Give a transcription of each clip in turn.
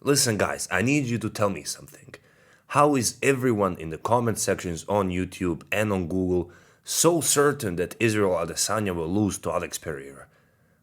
Listen guys, I need you to tell me something. How is everyone in the comment sections on YouTube and on Google so certain that Israel Adesanya will lose to Alex Pereira?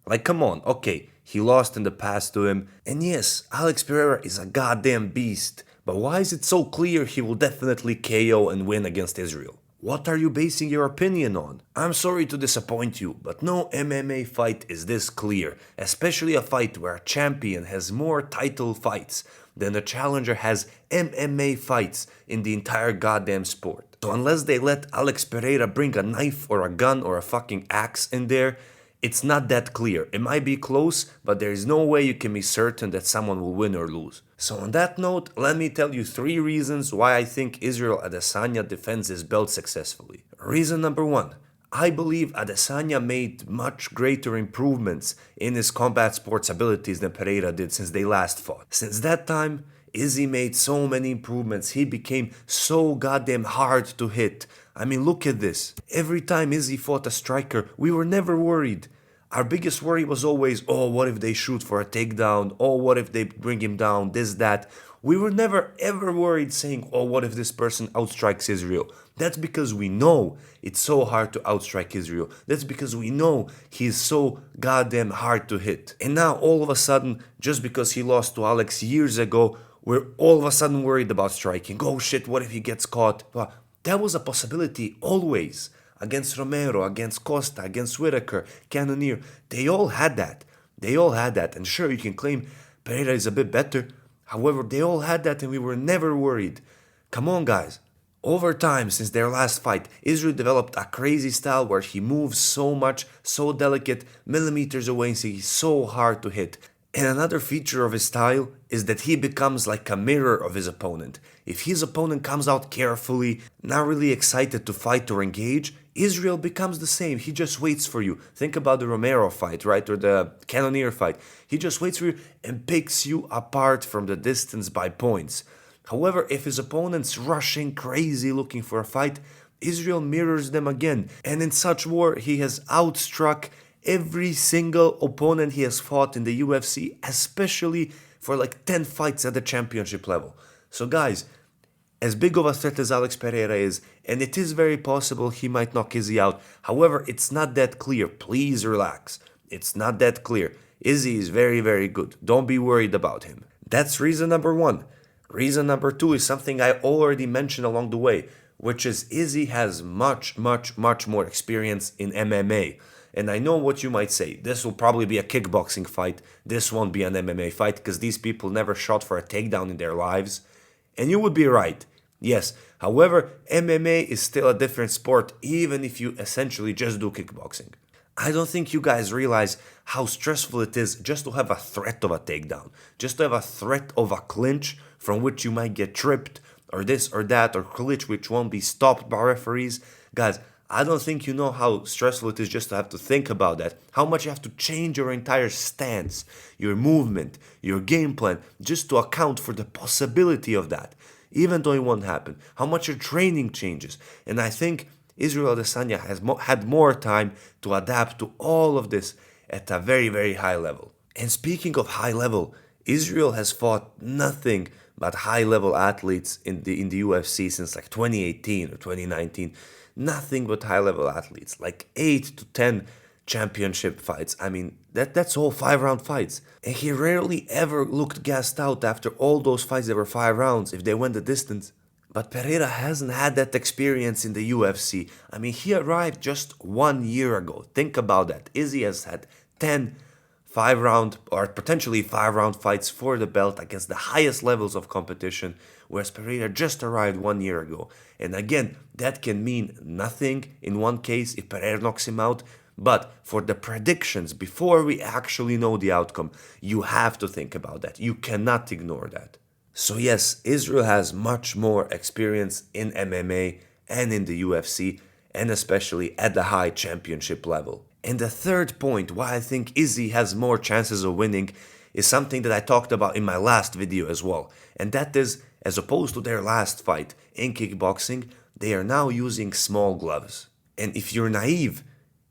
Like, come on, okay, he lost in the past to him, and yes, Alex Pereira is a goddamn beast, but why is it so clear he will definitely KO and win against Israel? What are you basing your opinion on? I'm sorry to disappoint you, but no MMA fight is this clear, especially a fight where a champion has more title fights than a challenger has MMA fights in the entire goddamn sport. So unless they let Alex Pereira bring a knife or a gun or a fucking axe in there, it's not that clear. It might be close, but there is no way you can be certain that someone will win or lose. So on that note, let me tell you 3 reasons why I think Israel Adesanya defends his belt successfully. Reason number 1. I believe Adesanya made much greater improvements in his combat sports abilities than Pereira did since they last fought. Since that time, Izzy made so many improvements. He became so goddamn hard to hit. I mean, look at this. Every time Izzy fought a striker, we were never worried. Our biggest worry was always, oh, what if they shoot for a takedown? Oh, what if they bring him down? This, that. We were never ever worried saying, oh, what if this person outstrikes Israel? That's because we know it's so hard to outstrike Israel. That's because we know he's so goddamn hard to hit. And now, all of a sudden, just because he lost to Alex years ago, we're all of a sudden worried about striking. Oh shit, what if he gets caught? Well, that was a possibility always. Against Romero, against Costa, against Whitaker, Cannonier. They all had that. They all had that. And sure, you can claim Pereira is a bit better. However, they all had that and we were never worried. Come on, guys. Over time, since their last fight, Israel developed a crazy style where he moves so much, so delicate, millimeters away, and he's so hard to hit. And another feature of his style is that he becomes like a mirror of his opponent. If his opponent comes out carefully, not really excited to fight or engage, Israel becomes the same. He just waits for you. Think about the Romero fight, right? Or the Cannonier fight. He just waits for you and picks you apart from the distance by points. However, if his opponent's rushing crazy looking for a fight, Israel mirrors them again. And in such war, he has outstruck every single opponent he has fought in the UFC, especially for like 10 fights at the championship level. So guys, as big of a threat as Alex Pereira is, and it is very possible he might knock Izzy out, however, it's not that clear. Please relax. It's not that clear. Izzy is very, very good. Don't be worried about him. That's reason number 1. Reason number 2 is something I already mentioned along the way, which is Izzy has much more experience in MMA. And I know what you might say. This will probably be a kickboxing fight. This won't be an MMA fight because these people never shot for a takedown in their lives. And you would be right. Yes. However, MMA is still a different sport even if you essentially just do kickboxing. I don't think you guys realize how stressful it is just to have a threat of a takedown. Just to have a threat of a clinch from which you might get tripped or this or that or clinch which won't be stopped by referees. Guys, I don't think you know how stressful it is just to have to think about that. How much you have to change your entire stance, your movement, your game plan, just to account for the possibility of that, even though it won't happen. How much your training changes. And I think Israel Adesanya has had more time to adapt to all of this at a very, very high level. And speaking of high level, Israel has fought nothing but high-level athletes in the UFC since like 2018 or 2019. Nothing but high-level athletes, like 8 to 10 championship fights. I mean, that's all 5-round fights. And he rarely ever looked gassed out after all those fights that were 5 rounds if they went the distance. But Pereira hasn't had that experience in the UFC. I mean, he arrived just 1 year ago. Think about that. Izzy has had 10 5-round or potentially 5-round fights for the belt against the highest levels of competition, whereas Pereira just arrived 1 year ago. And again, that can mean nothing in one case if Pereira knocks him out, but for the predictions, before we actually know the outcome, you have to think about that. You cannot ignore that. So yes, Israel has much more experience in MMA and in the UFC, and especially at the high championship level. And the third point why I think Izzy has more chances of winning is something that I talked about in my last video as well. And that is, as opposed to their last fight in kickboxing, they are now using small gloves. And if you're naive,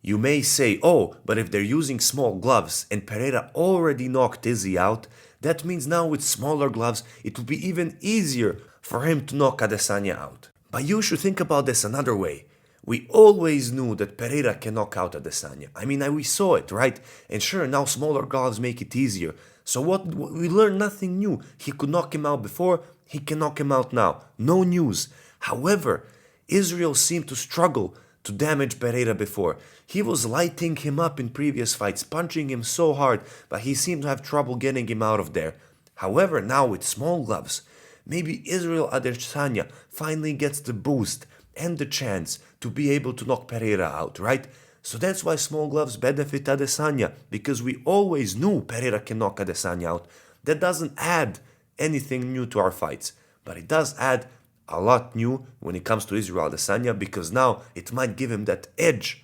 you may say, oh, but if they're using small gloves and Pereira already knocked Izzy out, That means now with smaller gloves, it will be even easier for him to knock Adesanya out. But you should think about this another way. We always knew that Pereira can knock out Adesanya. I mean, we saw it, right? And sure, now smaller gloves make it easier. So we learned nothing new. He could knock him out before, he can knock him out now. No news. However, Israel seemed to struggle to damage Pereira before. He was lighting him up in previous fights, punching him so hard, but he seemed to have trouble getting him out of there. However, now with small gloves, maybe Israel Adesanya finally gets the boost and the chance to be able to knock Pereira out, right? So that's why small gloves benefit Adesanya, because we always knew Pereira can knock Adesanya out. That doesn't add anything new to our fights, but it does add a lot new when it comes to Israel Adesanya, because now it might give him that edge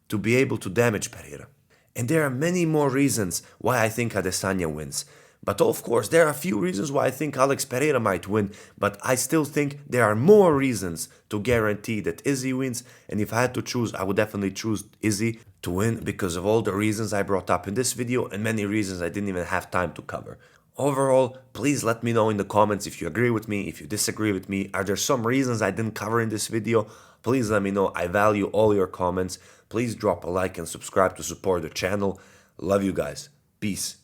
to be able to damage Pereira. And there are many more reasons why I think Adesanya wins. But of course, there are a few reasons why I think Alex Pereira might win, but I still think there are more reasons to guarantee that Izzy wins, and if I had to choose, I would definitely choose Izzy to win because of all the reasons I brought up in this video and many reasons I didn't even have time to cover. Overall, please let me know in the comments if you agree with me, if you disagree with me. Are there some reasons I didn't cover in this video? Please let me know. I value all your comments. Please drop a like and subscribe to support the channel. Love you guys. Peace.